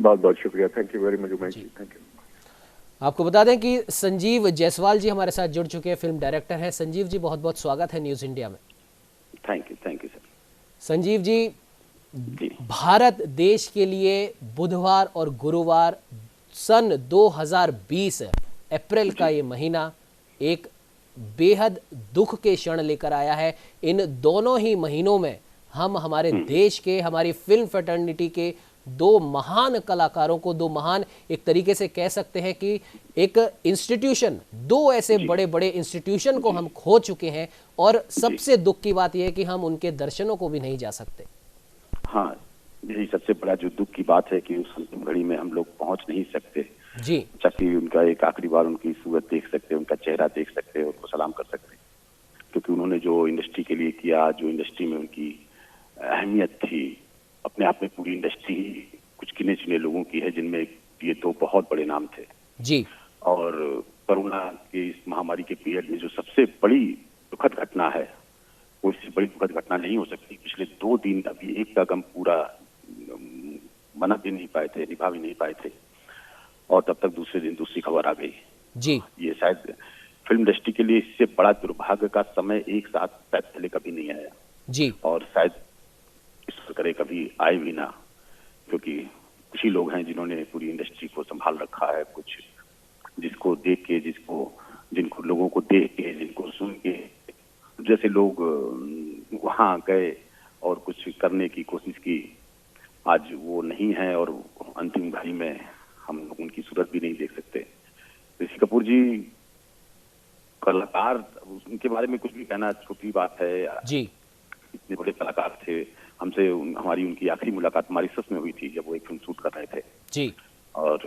बहुत बहुत शुक्रिया, thank you very much Umesh ji, thank you. आपको बता दें कि संजीव जायसवाल जी हमारे साथ जुड़ चुके हैं, फिल्म डायरेक्टर हैं। संजीव जी बहुत बहुत स्वागत है न्यूज़ इंडिया में। Thank you sir. Sanjeev ji, जी भारत देश के लिए बुधवार और गुरुवार सन 2020 अप्रैल का ये महीना एक बेहद दुख के क्षण लेकर आया है। इन दोनों ही महीनों में हम हमारे देश के, हमारी फिल्म फ्रेटर्निटी के दो महान कलाकारों को, दो महान, एक तरीके से कह सकते हैं कि एक इंस्टीट्यूशन, दो ऐसे बड़े बड़े इंस्टीट्यूशन को हम खो चुके हैं। और सबसे दुख की बात यह है कि हम उनके दर्शनों को भी नहीं जा सकते। हाँ, यही सबसे बड़ा जो दुख की बात है कि उस अंतिम घड़ी में हम लोग पहुंच नहीं सकते जी। ताकि उनका एक आखिरी बार उनकी सूरत देख सकते, उनका चेहरा देख सकते, उनको सलाम कर सकते, क्योंकि उन्होंने जो इंडस्ट्री के लिए किया, जो इंडस्ट्री में उनकी अहमियत थी, अपने आप में पूरी इंडस्ट्री कुछ गिने चुने लोगों की है, जिनमें ये दो बहुत बड़े नाम थे जी। और कोरोना की इस महामारी के पीरियड में जो सबसे बड़ी दुखद घटना है, वो इससे बड़ी दुखद घटना नहीं हो सकती। पिछले 2 दिन अभी एक का गम पूरा मना भी नहीं पाए थे, निभा भी नहीं पाए थे, और तब तक दूसरे दिन दूसरी खबर आ गई जी। ये शायद फिल्म इंडस्ट्री के लिए इससे बड़ा दुर्भाग्य का समय एक साथ पहले कभी नहीं आया जी। और शायद ईश्वर करे कभी आए भी ना, क्योंकि कुछ ही लोग हैं जिन्होंने पूरी इंडस्ट्री को संभाल रखा है, कुछ जिसको देख के, जिनको लोगों को देख के, जिनको सुन के, जैसे लोग वहां गए और कुछ करने की कोशिश की, आज वो नहीं है और अंतिम घड़ी में हम लोग उनकी सूरत भी नहीं देख सकते। ऋषि कपूर जी कलाकार, उनके बारे में कुछ भी कहना छोटी बात है जी। इतने बड़े कलाकार थे। हमसे हमारी उनकी आखिरी मुलाकात हमारी सस में हुई थी जब वो एक फिल्म शूट कर रहे थे जी। और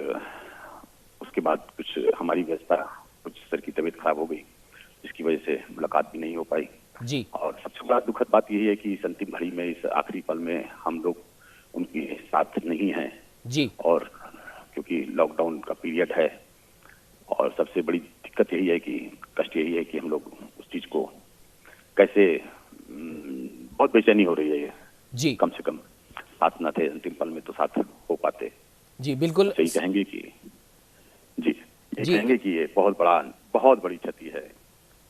उसके बाद कुछ हमारी व्यवस्था, कुछ सर की तबीयत खराब हो गई, जिसकी वजह से मुलाकात भी नहीं हो पाई जी। और सबसे बड़ा दुखद बात यही है कि इस अंतिम घड़ी में, इस आखिरी पल में हम लोग उनके साथ नहीं हैं जी। और क्योंकि लॉकडाउन का पीरियड है और सबसे बड़ी दिक्कत यही है कि कष्ट यही है कि हम लोग उस चीज को कैसे, बहुत बेचैनी हो रही है जी। कम से कम साथ न थे अंतिम पल में तो साथ हो पाते। जी बिल्कुल सही कहेंगे कि जी, ये कहेंगे कि ये बहुत बड़ी क्षति है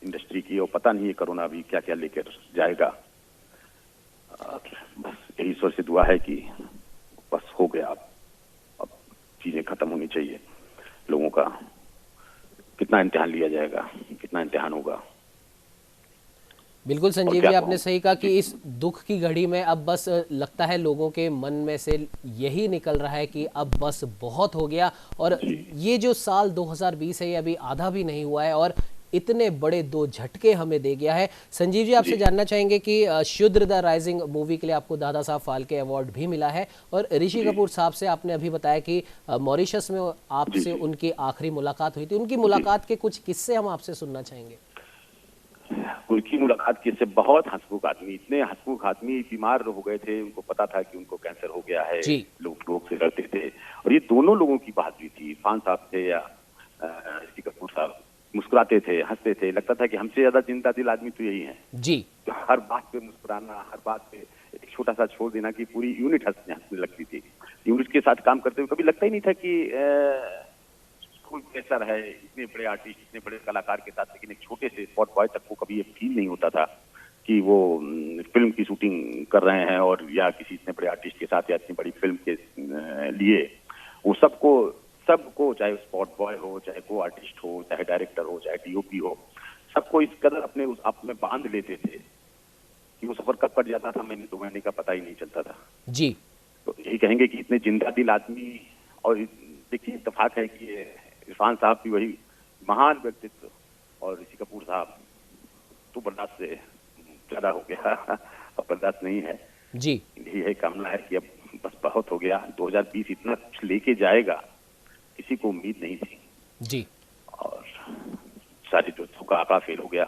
इंडस्ट्री की और पता नहीं है कोरोना भी क्या क्या लेकर जाएगा। बस यही ईश्वर से दुआ है कि बस हो गया, अब चीजें खत्म होनी चाहिए। लोगों का कितना इम्तिहान लिया जाएगा, कितना इम्तिहान होगा। बिल्कुल संजीव जी, आपने सही कहा कि इस दुख की घड़ी में अब बस लगता है लोगों के मन में से यही निकल रहा है कि अब बस बहुत हो गया। और ये जो साल 2020 है ये अभी आधा भी नहीं हुआ है और इतने बड़े दो झटके हमें दे गया है। संजीव जी, आपसे जानना चाहेंगे कि शूद्र द राइजिंग मूवी के लिए आपको दादा साहब फाल्के अवार्ड भी मिला है और ऋषि कपूर साहब से आपने अभी बताया कि मॉरिशस में आपसे उनकी आखिरी मुलाकात हुई थी। उनकी मुलाकात के कुछ किस्से हम आपसे सुनना चाहेंगे। उनकी मुलाकात की से बहुत हंसमुख आदमी, इतने हंसमुख आदमी बीमार हो गए थे, उनको पता था कि उनको कैंसर हो गया है, लोग रोग से लड़ते थे और ये दोनों लोगों की बात हुई थी। इरफान साहब थे या ऋषि कपूर साहब, मुस्कुराते थे, हंसते थे, लगता था कि हमसे ज्यादा जिंदा दिल आदमी तो यही है जी। तो हर बात पे मुस्कुराना, हर बात पे एक छोटा सा छोड़ देना कि पूरी यूनिट हंसने लगती थी। यूनिट के साथ काम करते हुए कभी लगता ही नहीं था कि कोई प्रेशर है, इतने बड़े आर्टिस्ट, इतने बड़े कलाकार के साथ, लेकिन एक छोटे से स्पॉट बॉय तक को कभी ये फील नहीं होता था कि वो फिल्म की शूटिंग कर रहे हैं और या किसी इतने बड़े आर्टिस्ट के साथ या इतनी बड़ी फिल्म के लिए वो सबको चाहे स्पॉट बॉय हो, चाहे को आर्टिस्ट हो, चाहे डायरेक्टर हो, चाहे डीओपी हो, सबको इस कदर अपने उस आप में बांध लेते थे कि वो सफर कब कट जाता था महीने 2 महीने का पता ही नहीं चलता था जी। तो यही कहेंगे कि इतने जिंदा दिल आदमी। और देखिए इत्तेफाक है कि इरफान साहब भी वही महान व्यक्तित्व और ऋषि कपूर साहब तो बर्दाश्त से ज्यादा हो गया अब बर्दाश्त नहीं है जी। यही है कामना है कि अब बस बहुत हो गया। 2020 इतना कुछ लेके जाएगा किसी को उम्मीद नहीं थी जी। और सारी दोस्तों का आंकड़ा फेल हो गया।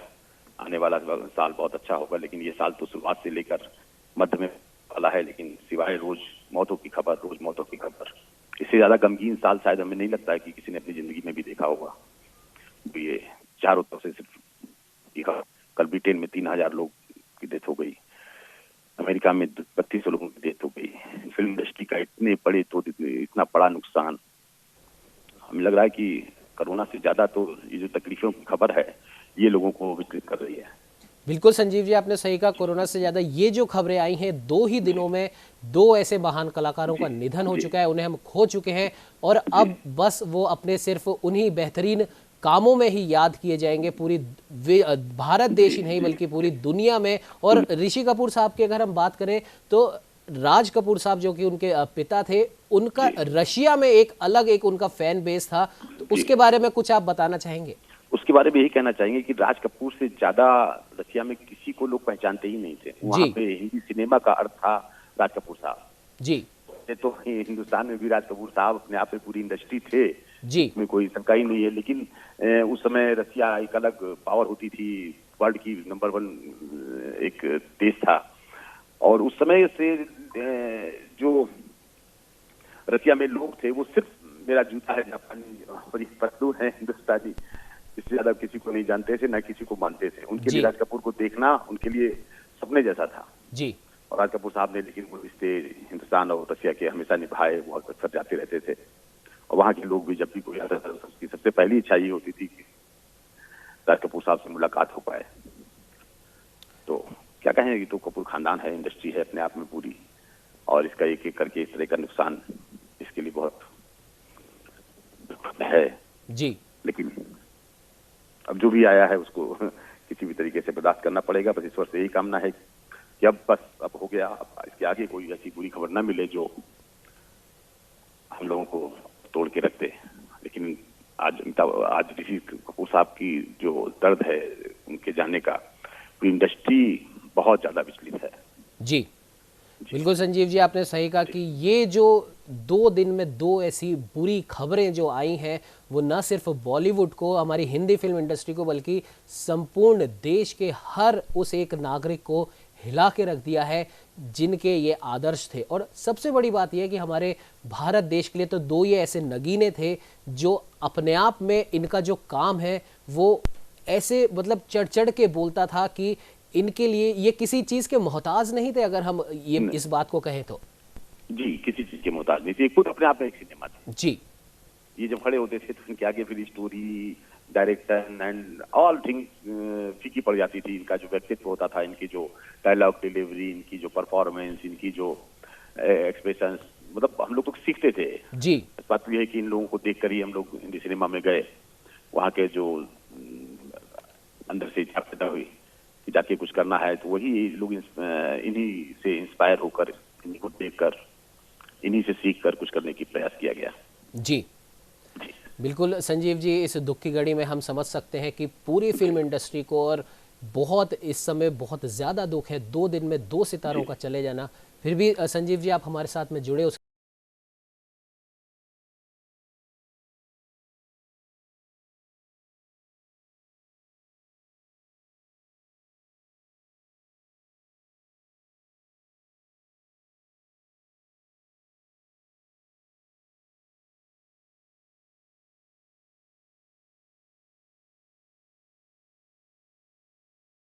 आने वाला साल बहुत अच्छा होगा, लेकिन ये साल तो शुरुआत से लेकर मध्य में वाला है, लेकिन सिवाय रोज मौतों की खबर, इससे ज्यादा गमगीन साल शायद हमें नहीं लगता है कि किसी ने अपनी जिंदगी में भी देखा होगा। ये चारों तरफ से सिर्फ कल ब्रिटेन में 3000 लोग की डेथ हो गई, अमेरिका में 3200 लोगों की डेथ हो गई। फिल्म इंडस्ट्री का इतने बड़े 2 इतना बड़ा नुकसान, हमें लग रहा है कि कोरोना से ज्यादा तो ये जो तकलीफों की खबर है ये लोगों को विचलित कर रही है। बिल्कुल संजीव जी, आपने सही कहा। कोरोना से ज्यादा ये जो खबरें आई हैं, 2 ही दिनों में 2 ऐसे महान कलाकारों का निधन हो चुका है, उन्हें हम खो चुके हैं और अब बस वो अपने सिर्फ उन्हीं बेहतरीन कामों में ही याद किए जाएंगे पूरी भारत देश ही नहीं बल्कि पूरी दुनिया में। और ऋषि कपूर साहब की अगर हम बात करें तो राज कपूर साहब जो कि उनके पिता थे, उनका रशिया में एक अलग एक उनका फैन बेस था, तो उसके बारे में कुछ आप बताना चाहेंगे? उसके बारे में यही कहना चाहेंगे कि राज कपूर से ज्यादा रशिया में किसी को लोग पहचानते ही नहीं थे। वहाँ पे हिंदी सिनेमा का अर्थ था राज कपूर साहब जी। तो हिंदुस्तान में भी राज कपूर साहब अपने आप में पूरी इंडस्ट्री थे जी, में कोई शंका ही नहीं है। लेकिन उस समय रशिया एक अलग पावर होती थी, वर्ल्ड की नंबर 1 एक देश था और उस समय से जो रशिया में लोग थे वो सिर्फ मेरा जूता है जापानी और पतलून है हिंदुस्तानी, इससे ज्यादा किसी को नहीं जानते थे, ना किसी को मानते थे। उनके लिए राज कपूर को देखना उनके लिए सपने जैसा था जी। और राज कपूर साहब ने लेकिन वो रिश्ते हिंदुस्तान और रशिया के हमेशा निभाए, वो अक्सर जाते रहते थे और वहाँ के लोग भी जब भी कोई आता था उसकी सबसे पहली इच्छा ये होती थी कि राज कपूर साहब से मुलाकात हो पाए। तो क्या कहें, ये तो कपूर खानदान है, इंडस्ट्री है अपने आप में पूरी, और इसका एक एक करके इस तरह का नुकसान इसके लिए बहुत है जी। लेकिन अब जो भी आया है उसको किसी भी तरीके से बर्दाश्त करना पड़ेगा। बस ईश्वर से यही कामना है कि अब हो गया, अब इसके आगे कोई ऐसी बुरी खबर ना मिले जो हम लोगों को तोड़ के रख दे। लेकिन आज ऋषि कपूर साहब की जो दर्द है उनके जाने का, पूरी इंडस्ट्री बहुत ज्यादा विचलित है जी। बिल्कुल संजीव जी, आपने सही कहा कि ये जो 2 दिन में 2 ऐसी बुरी खबरें जो आई हैं वो न सिर्फ बॉलीवुड को, हमारी हिंदी फिल्म इंडस्ट्री को, बल्कि संपूर्ण देश के हर उस एक नागरिक को हिला के रख दिया है जिनके ये आदर्श थे। और सबसे बड़ी बात यह है कि हमारे भारत देश के लिए तो 2 ये ऐसे नगीने थे जो अपने आप में इनका जो काम है वो ऐसे मतलब चढ़ चढ़ के बोलता था कि इनके लिए ये किसी चीज के मोहताज नहीं थे, अगर हम ये इस बात को कहें तो जी। किसी चीज के मोहताज नहीं थे, खुद अपने आप में एक सिनेमा थे जी। ये जब खड़े होते थे तो इनके आगे फिर story, direction and all things फीकी पड़ जाती थी। इनका जो व्यक्तित्व होता था, इनकी जो डायलॉग डिलीवरी, इनकी जो परफॉर्मेंस, इनकी जो एक्सप्रेशंस, मतलब हम लोग तो सीखते थे जी। बात तो यह है कि इन लोगों को देखकर ही हम लोग हिंदी सिनेमा में गए, वहाँ के जो अंदर से इच्छा पैदा हुई कि जाके कुछ करना है, तो वही लोग इन्हीं से इंस्पायर होकर, इन्हीं को देखकर, इन्हीं से सीखकर कुछ करने की प्रयास किया गया जी। बिल्कुल संजीव जी, इस दुख की घड़ी में हम समझ सकते हैं कि पूरी फिल्म इंडस्ट्री को और बहुत इस समय बहुत ज़्यादा दुख है 2 दिन में 2 सितारों का चले जाना। फिर भी संजीव जी आप हमारे साथ में जुड़े उसके